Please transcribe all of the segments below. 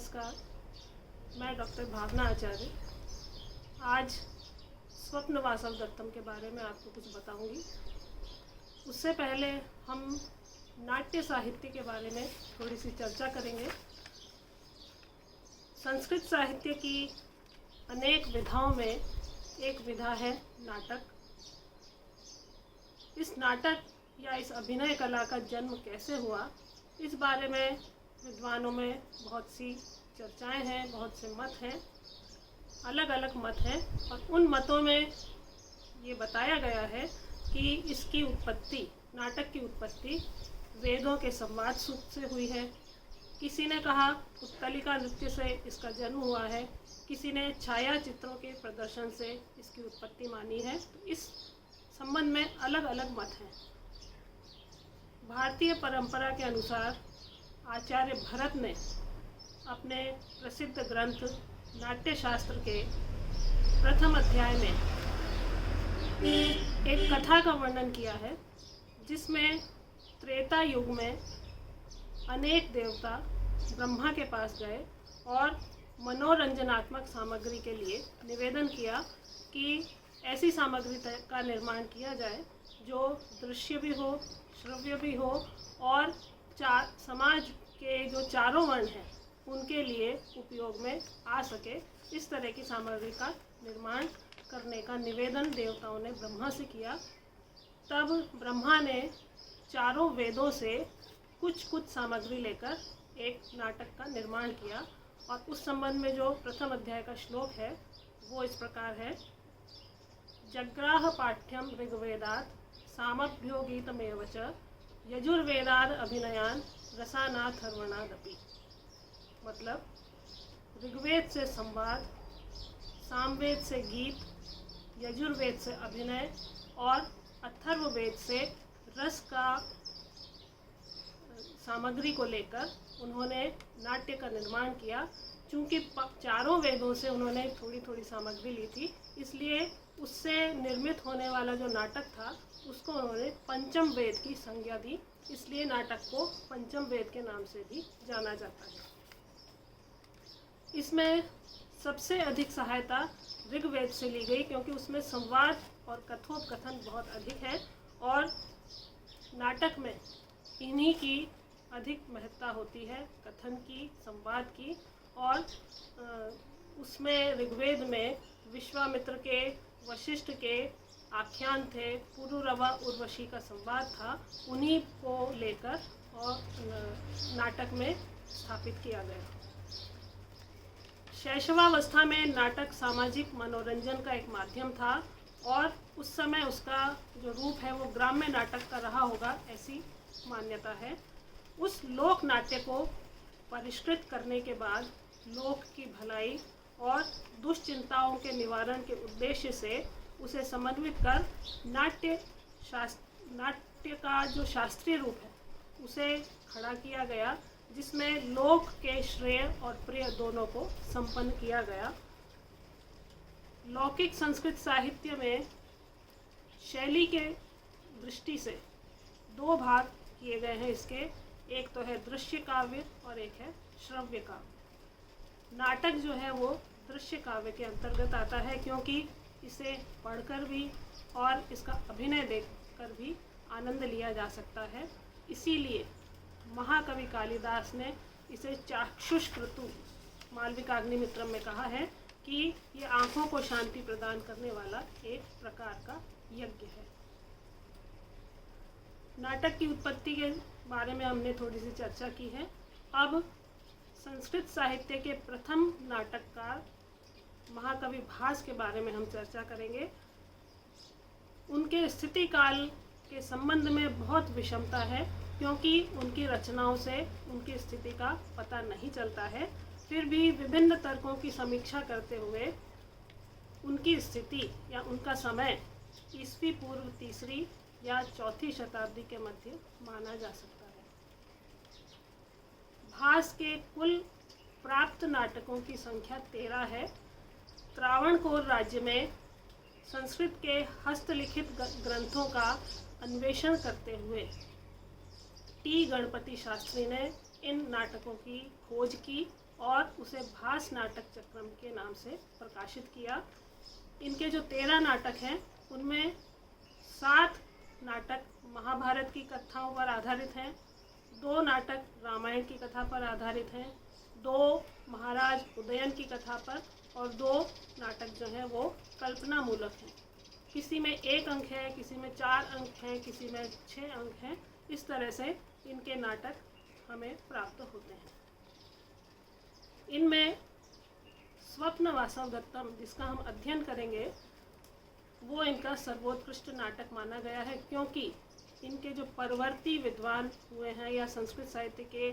नमस्कार। मैं डॉक्टर भावना आचार्य आज स्वप्न वासव दत्तम के बारे में आपको कुछ बताऊंगी। उससे पहले हम नाट्य साहित्य के बारे में थोड़ी सी चर्चा करेंगे। संस्कृत साहित्य की अनेक विधाओं में एक विधा है नाटक। इस नाटक या इस अभिनय कला का जन्म कैसे हुआ, इस बारे में विद्वानों में बहुत सी चर्चाएं हैं, बहुत से मत हैं, अलग अलग मत हैं। और उन मतों में ये बताया गया है कि इसकी उत्पत्ति, नाटक की उत्पत्ति वेदों के संवाद सूत्र से हुई है। किसी ने कहा उत्तलिका नृत्य से इसका जन्म हुआ है, किसी ने छाया चित्रों के प्रदर्शन से इसकी उत्पत्ति मानी है। तो इस संबंध में अलग अलग मत हैं। भारतीय परंपरा के अनुसार आचार्य भरत ने अपने प्रसिद्ध ग्रंथ नाट्यशास्त्र के प्रथम अध्याय में एक कथा का वर्णन किया है, जिसमें त्रेता युग में अनेक देवता ब्रह्मा के पास गए और मनोरंजनात्मक सामग्री के लिए निवेदन किया कि ऐसी सामग्री का निर्माण किया जाए जो दृश्य भी हो, श्रव्य भी हो और समाज के जो चारों वर्ण हैं उनके लिए उपयोग में आ सके। इस तरह की सामग्री का निर्माण करने का निवेदन देवताओं ने ब्रह्मा से किया। तब ब्रह्मा ने चारों वेदों से कुछ कुछ सामग्री लेकर एक नाटक का निर्माण किया। और उस संबंध में जो प्रथम अध्याय का श्लोक है वो इस प्रकार है। जग्राह पाठ्यम ऋग्वेदात् सामभ्यो गीतमेव च यजुर्वेदाद अभिनयान रसानाथर्वणादपि। मतलब ऋग्वेद से संवाद, सामवेद से गीत, यजुर्वेद से अभिनय और अथर्ववेद से रस का सामग्री को लेकर उन्होंने नाट्य का निर्माण किया। चूँकि चारों वेदों से उन्होंने थोड़ी थोड़ी सामग्री ली थी, इसलिए उससे निर्मित होने वाला जो नाटक था उसको उन्होंने पंचम वेद की संज्ञा दी। इसलिए नाटक को पंचम वेद के नाम से भी जाना जाता है। इसमें सबसे अधिक सहायता ऋग्वेद से ली गई, क्योंकि उसमें संवाद और कथोपकथन बहुत अधिक है और नाटक में इन्हीं की अधिक महत्ता होती है, कथन की, संवाद की। और उसमें ऋग्वेद में विश्वामित्र के, वशिष्ठ के आख्यान थे, पुरुरवा उर्वशी का संवाद था, उन्हीं को लेकर और नाटक में स्थापित किया गया। शैशवावस्था में नाटक सामाजिक मनोरंजन का एक माध्यम था और उस समय उसका जो रूप है वो ग्राम्य नाटक का रहा होगा, ऐसी मान्यता है। उस लोक नाट्य को परिष्कृत करने के बाद लोक की भलाई और दुश्चिंताओं के निवारण के उद्देश्य से उसे समन्वित कर नाट्य का जो शास्त्रीय रूप है उसे खड़ा किया गया, जिसमें लोक के श्रेय और प्रिय दोनों को संपन्न किया गया। लौकिक संस्कृत साहित्य में शैली के दृष्टि से दो भाग किए गए हैं इसके। एक तो है दृश्य काव्य और एक है श्रव्य काव्य। नाटक जो है वो दृश्य काव्य के अंतर्गत आता है, क्योंकि इसे पढ़कर भी और इसका अभिनय देखकर भी आनंद लिया जा सकता है। इसीलिए महाकवि कालिदास ने इसे चाक्षुषक्रतु मालविकाग्निमित्रम में कहा है कि ये आँखों को शांति प्रदान करने वाला एक प्रकार का यज्ञ है। नाटक की उत्पत्ति के बारे में हमने थोड़ी सी चर्चा की है। अब संस्कृत साहित्य के प्रथम नाटककार महाकवि भास के बारे में हम चर्चा करेंगे। उनके स्थिति काल के संबंध में बहुत विषमता है, क्योंकि उनकी रचनाओं से उनकी स्थिति का पता नहीं चलता है। फिर भी विभिन्न तर्कों की समीक्षा करते हुए उनकी स्थिति या उनका समय ईस्वी पूर्व 3री या 4थी शताब्दी के मध्य माना जा सकता है। भास के कुल प्राप्त नाटकों की संख्या 13 है। त्रावणकोर राज्य में संस्कृत के हस्तलिखित ग्रंथों का अन्वेषण करते हुए टी गणपति शास्त्री ने इन नाटकों की खोज की और उसे भास नाटक चक्रम के नाम से प्रकाशित किया। इनके जो 13 नाटक हैं उनमें 7 नाटक महाभारत की कथाओं पर आधारित हैं, 2 नाटक रामायण की कथा पर आधारित हैं, 2 महाराज उदयन की कथा पर और 2 नाटक जो हैं वो कल्पना मूलक हैं। किसी में 1 अंक है, किसी में 4 अंक हैं, किसी में 6 अंक हैं। इस तरह से इनके नाटक हमें प्राप्त होते हैं। इनमें स्वप्न वासवदत्तम जिसका हम अध्ययन करेंगे वो इनका सर्वोत्कृष्ट नाटक माना गया है, क्योंकि इनके जो परवर्ती विद्वान हुए हैं या संस्कृत साहित्य के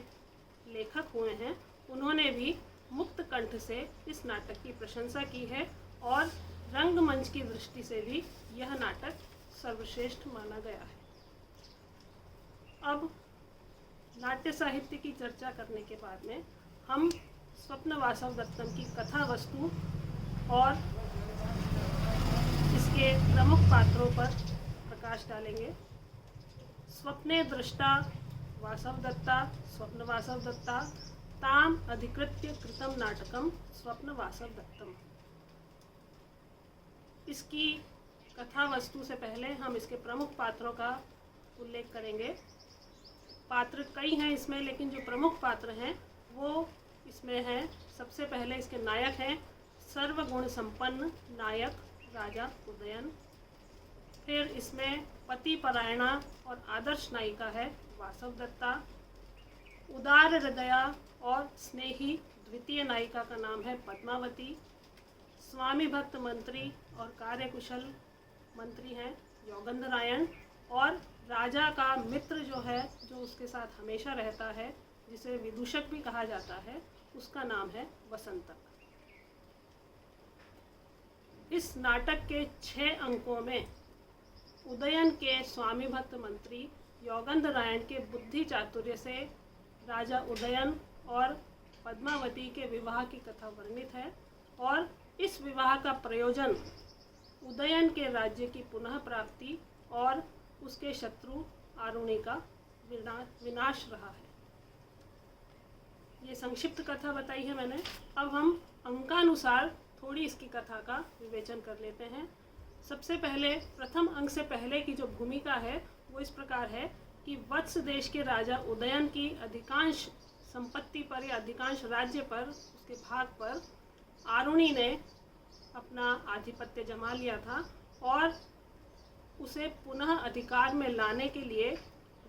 लेखक हुए हैं उन्होंने भी मुक्त कंठ से इस नाटक की प्रशंसा की है और रंगमंच की दृष्टि से भी यह नाटक सर्वश्रेष्ठ माना गया है। अब नाट्य साहित्य की चर्चा करने के बाद में हम स्वप्न वासवदत्तम की कथा वस्तु और इसके प्रमुख पात्रों पर प्रकाश डालेंगे। स्वप्ने दृष्टा वासवदत्ता स्वप्न वासवदत्ता ताम अधिकृत्य कृतम नाटकम स्वप्न वासवदत्तम। इसकी कथा वस्तु से पहले हम इसके प्रमुख पात्रों का उल्लेख करेंगे। पात्र कई हैं इसमें, लेकिन जो प्रमुख पात्र हैं वो इसमें हैं। सबसे पहले इसके नायक हैं सर्वगुण संपन्न नायक राजा उदयन। फिर इसमें पति परायणा और आदर्श नायिका है वासवदत्ता। उदार हृदया और स्नेही द्वितीय नायिका का नाम है पद्मावती। स्वामी भक्त मंत्री और कार्यकुशल मंत्री हैं योगंधरायण। और राजा का मित्र जो है, जो उसके साथ हमेशा रहता है, जिसे विदूषक भी कहा जाता है, उसका नाम है वसंतक। इस नाटक के 6 अंकों में उदयन के स्वामी भक्त मंत्री योगंधरायण के बुद्धि चातुर्य से राजा उदयन और पद्मावती के विवाह की कथा वर्णित है और इस विवाह का प्रयोजन उदयन के राज्य की पुनः प्राप्ति और उसके शत्रु आरुणि का विनाश रहा है। ये संक्षिप्त कथा बताई है मैंने। अब हम अंकानुसार थोड़ी इसकी कथा का विवेचन कर लेते हैं। सबसे पहले प्रथम अंक से पहले की जो भूमिका है वो इस प्रकार है कि वत्स देश के राजा उदयन की अधिकांश संपत्ति पर या अधिकांश राज्य पर, उसके भाग पर आरुणि ने अपना आधिपत्य जमा लिया था और उसे पुनः अधिकार में लाने के लिए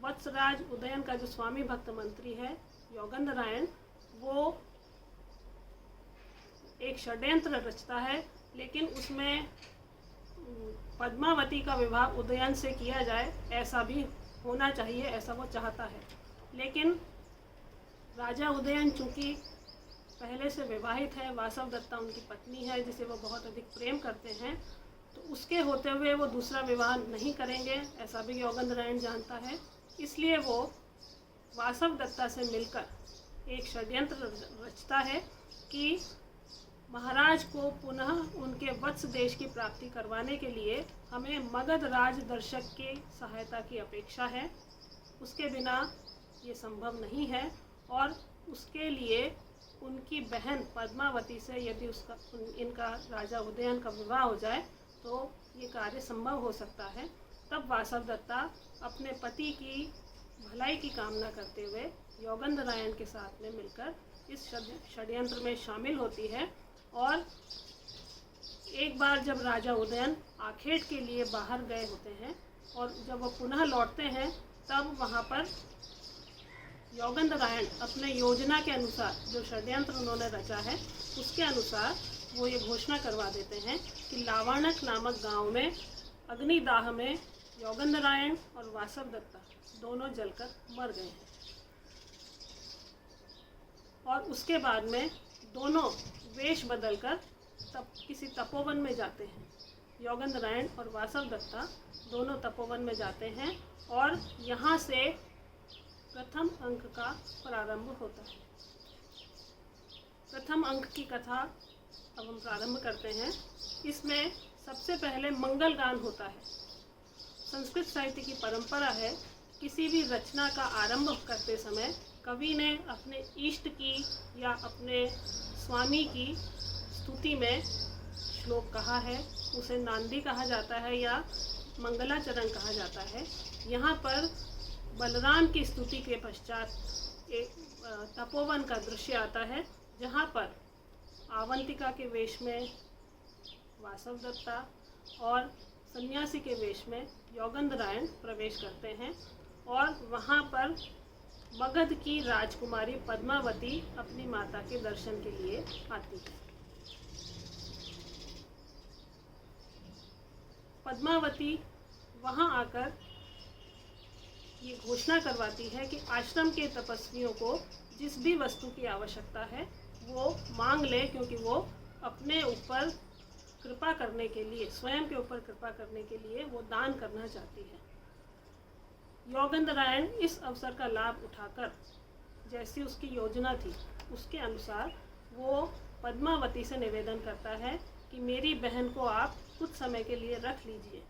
वत्सराज उदयन का जो स्वामी भक्त मंत्री है योगंधरायण, वो एक षड्यंत्र रचता है, लेकिन उसमें पद्मावती का विवाह उदयन से किया जाए ऐसा भी होना चाहिए, ऐसा वो चाहता है। लेकिन राजा उदयन चूँकि पहले से विवाहित है, वासवदत्ता उनकी पत्नी है जिसे वो बहुत अधिक प्रेम करते हैं, तो उसके होते हुए वो दूसरा विवाह नहीं करेंगे, ऐसा भी योगंधरायण जानता है। इसलिए वो वासवदत्ता से मिलकर एक षड्यंत्र रचता है कि महाराज को पुनः उनके वत्स देश की प्राप्ति करवाने के लिए हमें मगध राज दर्शक की सहायता की अपेक्षा है। उसके बिना ये संभव नहीं है और उसके लिए उनकी बहन पद्मावती से यदि इनका राजा उदयन का विवाह हो जाए तो ये कार्य संभव हो सकता है। तब वासवदत्ता अपने पति की भलाई की कामना करते हुए योगंधरायण के साथ में मिलकर इस षड्यंत्र में शामिल होती है। और एक बार जब राजा उदयन आखेट के लिए बाहर गए होते हैं और जब वो पुनः लौटते हैं तब वहाँ पर योगंधरायण अपने योजना के अनुसार, जो षड्यंत्र उन्होंने रचा है उसके अनुसार वो ये घोषणा करवा देते हैं कि लावाणक नामक गांव में अग्निदाह में योगंधरायण और वासवदत्ता दोनों जलकर मर गए हैं। और उसके बाद में दोनों वेश बदलकर किसी तपोवन में जाते हैं। योगंधरायण और वासवदत्ता दोनों तपोवन में जाते हैं और यहाँ से प्रथम अंक का प्रारंभ होता है। प्रथम अंक की कथा अब हम प्रारंभ करते हैं। इसमें सबसे पहले मंगल गान होता है। संस्कृत साहित्य की परंपरा है किसी भी रचना का आरंभ करते समय कवि ने अपने इष्ट की या अपने स्वामी की स्तुति में श्लोक कहा है, उसे नांदी कहा जाता है या मंगलाचरण कहा जाता है। यहाँ पर बलराम की स्तुति के पश्चात एक तपोवन का दृश्य आता है, जहाँ पर आवंतिका के वेश में वासवदत्ता और सन्यासी के वेश में योगेंद्रायण प्रवेश करते हैं और वहाँ पर मगध की राजकुमारी पद्मावती अपनी माता के दर्शन के लिए आती है। पद्मावती वहाँ आकर ये घोषणा करवाती है कि आश्रम के तपस्वियों को जिस भी वस्तु की आवश्यकता है वो मांग ले, क्योंकि वो अपने ऊपर कृपा करने के लिए, स्वयं के ऊपर कृपा करने के लिए वो दान करना चाहती है। योगेंद्रायण इस अवसर का लाभ उठाकर जैसी उसकी योजना थी उसके अनुसार वो पद्मावती से निवेदन करता है कि मेरी बहन को आप कुछ समय के लिए रख लीजिए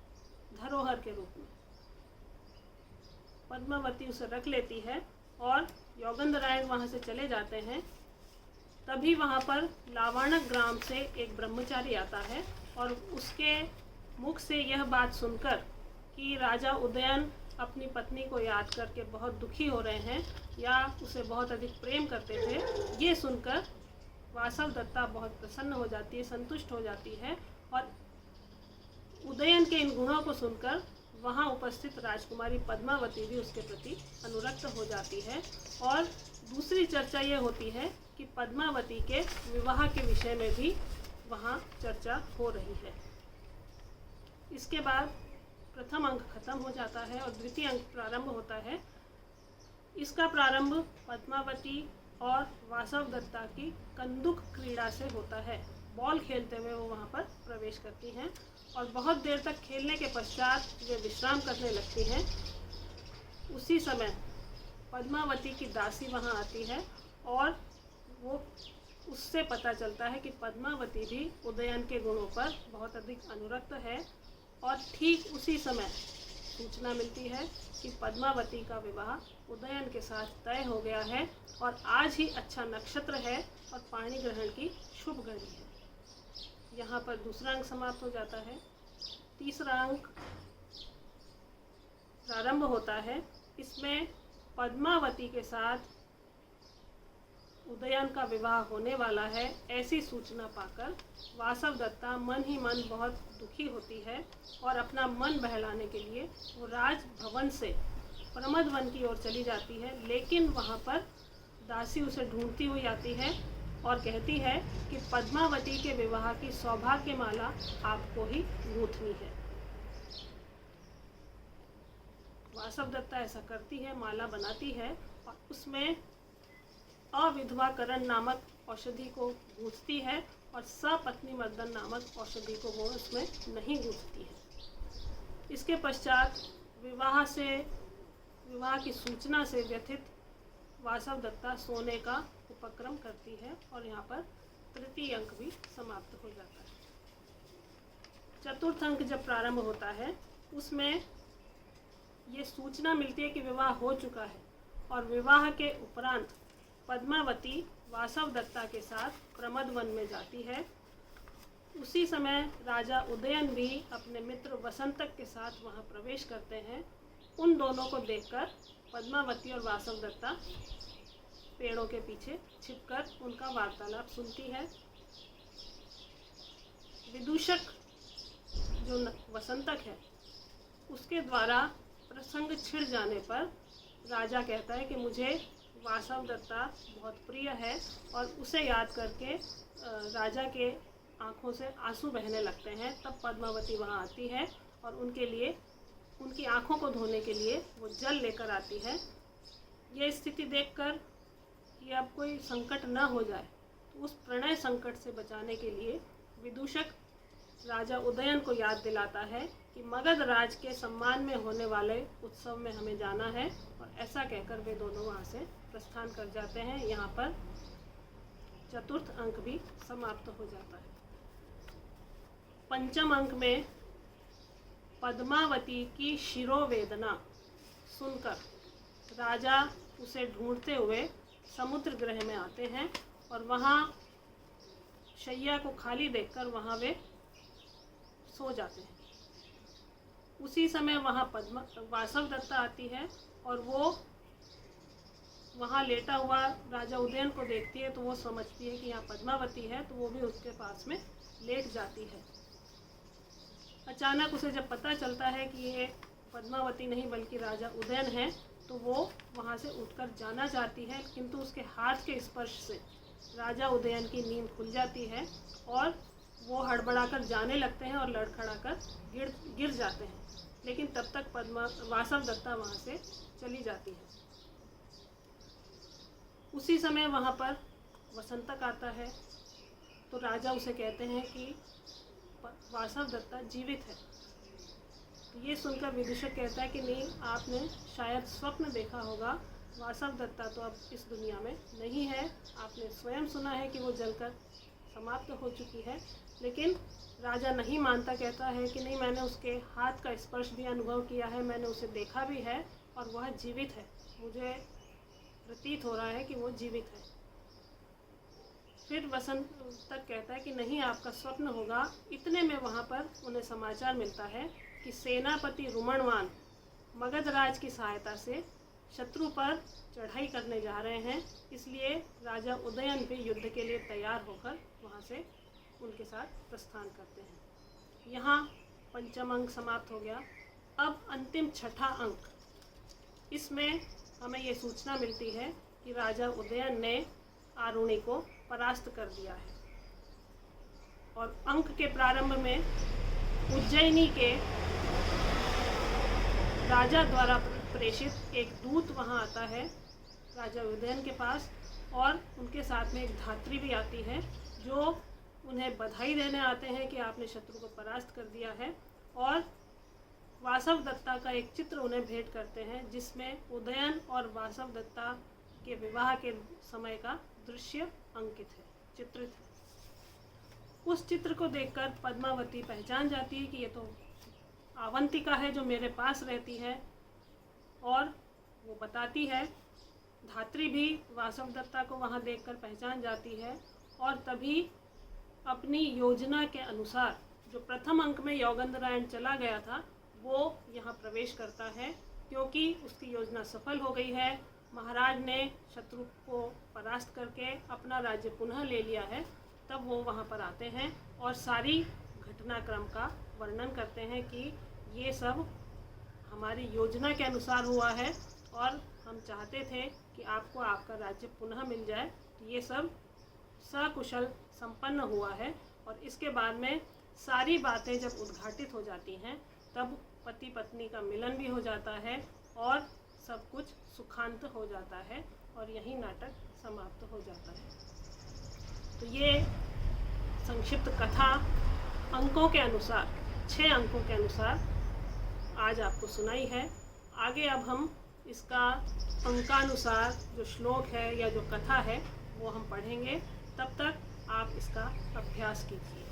धरोहर के रूप में। पद्मावती उसे रख लेती है और योगेंद्रायण वहाँ से चले जाते हैं। तभी वहाँ पर लावाणक ग्राम से एक ब्रह्मचारी आता है और उसके मुख से यह बात सुनकर कि राजा उदयन अपनी पत्नी को याद करके बहुत दुखी हो रहे हैं या उसे बहुत अधिक प्रेम करते थे, ये सुनकर वासवदत्ता बहुत प्रसन्न हो जाती है, संतुष्ट हो जाती है और उदयन के इन गुणों को सुनकर वहाँ उपस्थित राजकुमारी पद्मावती भी उसके प्रति अनुरक्त हो जाती है। और दूसरी चर्चा ये होती है कि पद्मावती के विवाह के विषय में भी वहाँ चर्चा हो रही है। इसके बाद प्रथम अंक खत्म हो जाता है और द्वितीय अंक प्रारंभ होता है। इसका प्रारंभ पद्मावती और वासवदत्ता की कंदुक क्रीड़ा से होता है। बॉल खेलते हुए वो वहाँ पर प्रवेश करती हैं और बहुत देर तक खेलने के पश्चात वे विश्राम करने लगती हैं। उसी समय पद्मावती की दासी वहाँ आती है और वो उससे पता चलता है कि पद्मावती भी उदयन के गुणों पर बहुत अधिक अनुरक्त है और ठीक उसी समय सूचना मिलती है कि पद्मावती का विवाह उदयन के साथ तय हो गया है और आज ही अच्छा नक्षत्र है और पाणी ग्रहण की शुभ घड़ी है। यहाँ पर दूसरा अंक समाप्त हो जाता है। तीसरा अंक प्रारंभ होता है। इसमें पद्मावती के साथ उदयन का विवाह होने वाला है ऐसी सूचना पाकर वासवदत्ता मन ही मन बहुत दुखी होती है और अपना मन बहलाने के लिए वो राजभवन से प्रमदवन की ओर चली जाती है, लेकिन वहाँ पर दासी उसे ढूंढती हुई आती है और कहती है कि पद्मावती के विवाह की सौभाग्य माला आपको ही गूंथनी है। वासवदत्ता ऐसा करती है, माला बनाती है और उसमें अविधवाकरण नामक औषधि को गूंथती है और सपत्नी मर्दन नामक औषधि को वो उसमें नहीं गूंथती है। इसके पश्चात विवाह की सूचना से व्यथित वासवदत्ता सोने का उपक्रम करती है और यहाँ पर तृतीय अंक भी समाप्त हो जाता है। चतुर्थ अंक जब प्रारंभ होता है उसमें ये सूचना मिलती है कि विवाह हो चुका है और विवाह के उपरांत पद्मावती वासवदत्ता के साथ प्रमदवन में जाती है। उसी समय राजा उदयन भी अपने मित्र वसंतक के साथ वहाँ प्रवेश करते हैं। उन दोनों को देखकर पद्मावती और वासवदत्ता पेड़ों के पीछे छिपकर उनका वार्तालाप सुनती है। विदूषक जो वसंतक है उसके द्वारा प्रसंग छिड़ जाने पर राजा कहता है कि मुझे वासवदत्ता बहुत प्रिय है और उसे याद करके राजा के आँखों से आंसू बहने लगते हैं। तब पद्मावती वहाँ आती है और उनके लिए, उनकी आँखों को धोने के लिए वो जल लेकर आती है। ये स्थिति देखकर कि अब कोई संकट न हो जाए तो उस प्रणय संकट से बचाने के लिए विदूषक राजा उदयन को याद दिलाता है कि मगध राज के सम्मान में होने वाले उत्सव में हमें जाना है और ऐसा कहकर वे दोनों वहाँ से प्रस्थान कर जाते हैं। यहाँ पर चतुर्थ अंक भी समाप्त हो जाता है। पंचम अंक में पद्मावती की शिरोवेदना सुनकर राजा उसे ढूंढते हुए समुद्र गृह में आते हैं और वहाँ शैया को खाली देखकर वहाँ वे सो जाते हैं। उसी समय वहाँ वासवदत्ता आती है और वो वहाँ लेटा हुआ राजा उदयन को देखती है, तो वो समझती है कि यहाँ पद्मावती है, तो वो भी उसके पास में लेट जाती है। अचानक उसे जब पता चलता है कि ये पद्मावती नहीं बल्कि राजा उदयन है, तो वो वहाँ से उठकर जाना चाहती है, किंतु उसके हाथ के स्पर्श से राजा उदयन की नींद खुल जाती है और वो हड़बड़ाकर जाने लगते हैं और लड़खड़ाकर गिर जाते हैं। लेकिन तब तक वासवदत्ता वहाँ से चली जाती है। उसी समय वहाँ पर वसंतक आता है, तो राजा उसे कहते हैं कि वासवदत्ता जीवित है। तो ये सुनकर विदूषक कहता है कि नहीं, आपने शायद स्वप्न देखा होगा, वासवदत्ता तो अब इस दुनिया में नहीं है। आपने स्वयं सुना है कि वो जलकर समाप्त हो चुकी है। लेकिन राजा नहीं मानता, कहता है कि नहीं, मैंने उसके हाथ का स्पर्श भी अनुभव किया है, मैंने उसे देखा भी है और वह जीवित है, मुझे प्रतीत हो रहा है कि वो जीवित है। फिर वसंतक कहता है कि नहीं, आपका स्वप्न होगा। इतने में वहाँ पर उन्हें समाचार मिलता है कि सेनापति रुमणवान मगधराज की सहायता से शत्रु पर चढ़ाई करने जा रहे हैं, इसलिए राजा उदयन भी युद्ध के लिए तैयार होकर वहाँ से उनके साथ प्रस्थान करते हैं। यहाँ पंचम अंक समाप्त हो गया। अब अंतिम छठा अंक, इसमें हमें ये सूचना मिलती है कि राजा उदयन ने आरुणि को परास्त कर दिया है। और अंक के प्रारंभ में उज्जैनी के राजा द्वारा प्रेषित एक दूत वहाँ आता है राजा उदयन के पास, और उनके साथ में एक धात्री भी आती है जो उन्हें बधाई देने आते हैं कि आपने शत्रु को परास्त कर दिया है। और वासवदत्ता का एक चित्र उन्हें भेंट करते हैं, जिसमें उदयन और वासवदत्ता के विवाह के समय का दृश्य अंकित है, चित्रित है। उस चित्र को देखकर पद्मावती पहचान जाती है कि ये तो अवंतिका है जो मेरे पास रहती है, और वो बताती है। धात्री भी वासवदत्ता को वहाँ देखकर पहचान जाती है और तभी अपनी योजना के अनुसार जो प्रथम अंक में योगेंद्रायण चला गया था वो यहाँ प्रवेश करता है, क्योंकि उसकी योजना सफल हो गई है। महाराज ने शत्रु को परास्त करके अपना राज्य पुनः ले लिया है। तब वो वहाँ पर आते हैं और सारी घटनाक्रम का वर्णन करते हैं कि ये सब हमारी योजना के अनुसार हुआ है और हम चाहते थे कि आपको आपका राज्य पुनः मिल जाए। तो ये सब सकुशल संपन्न हुआ है। और इसके बाद में सारी बातें जब उद्घाटित हो जाती हैं तब पति पत्नी का मिलन भी हो जाता है और सब कुछ सुखांत हो जाता है और यही नाटक समाप्त हो जाता है। तो ये संक्षिप्त कथा अंकों के अनुसार, 6 अंकों के अनुसार आज आपको सुनाई है। आगे अब हम इसका अंकानुसार जो श्लोक है या जो कथा है वो हम पढ़ेंगे। तब तक आप इसका अभ्यास कीजिए।